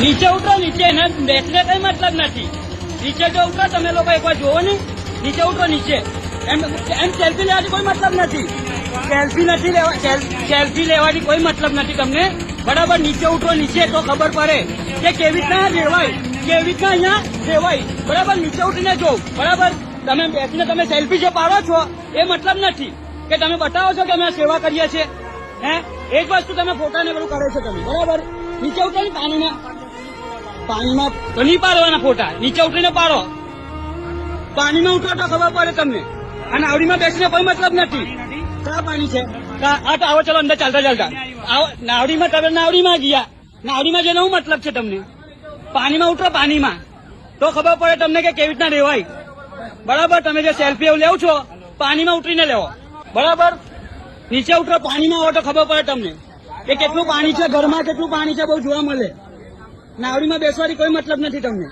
નીચે ઉતરો, નીચે એને બેસને કઈ મતલબ નથી. નીચે જો ઉતરો તમે લોકો એકવાર જોવો ને, નીચે ઉતરો નીચે. એમ સેલ્ફી લેવાની કોઈ મતલબ નથી. સેલ્ફી લેવાની કોઈ મતલબ નથી તમને. બરાબર, નીચે ઉતરો નીચે તો ખબર પડે કે કેવી રીતના રહેવાય, કેવી રીતના અહીંયા રહેવાય. બરાબર, નીચે ઉતરીને જોવ. બરાબર, તમે બેસીને તમે સેલ્ફી જે પાડો છો એ મતલબ નથી કે તમે બતાવો છો કે અમે સેવા કરીએ છીએ. હે, એક વસ્તુ તમે ફોટા ને બધું કરે છે તમે. બરાબર, નીચે ઉતરો ને પાણીમાં તો નહીં પાડવાના ફોટા. નીચે ઉતરીને પાડો. પાણીમાં ઉતરો તો ખબર પડે તમને. અને નાવડીમાં બેસીને કોઈ મતલબ નથી. ક્યાં પાણી છે? આ તો આવો, ચલો અંદર ચાલતા ચાલતા આવો. નાવડીમાં તમે નાવડીમાં ગયા, નાવડીમાં જેનો શું મતલબ છે તમને? પાણીમાં ઉતરો, પાણીમાં તો ખબર પડે તમને કે કેવી રીતના રહેવાય. બરાબર, તમે જે સેલ્ફી એવું લેવ છો પાણીમાં ઉતરીને લેવો. બરાબર, નીચે ઉતરો, પાણીમાં આવો તો ખબર પડે તમને કે કેટલું પાણી છે, ઘરમાં કેટલું પાણી છે બહુ જોવા મળે. નાવડીમાં બેસવાની કોઈ મતલબ નથી તમને.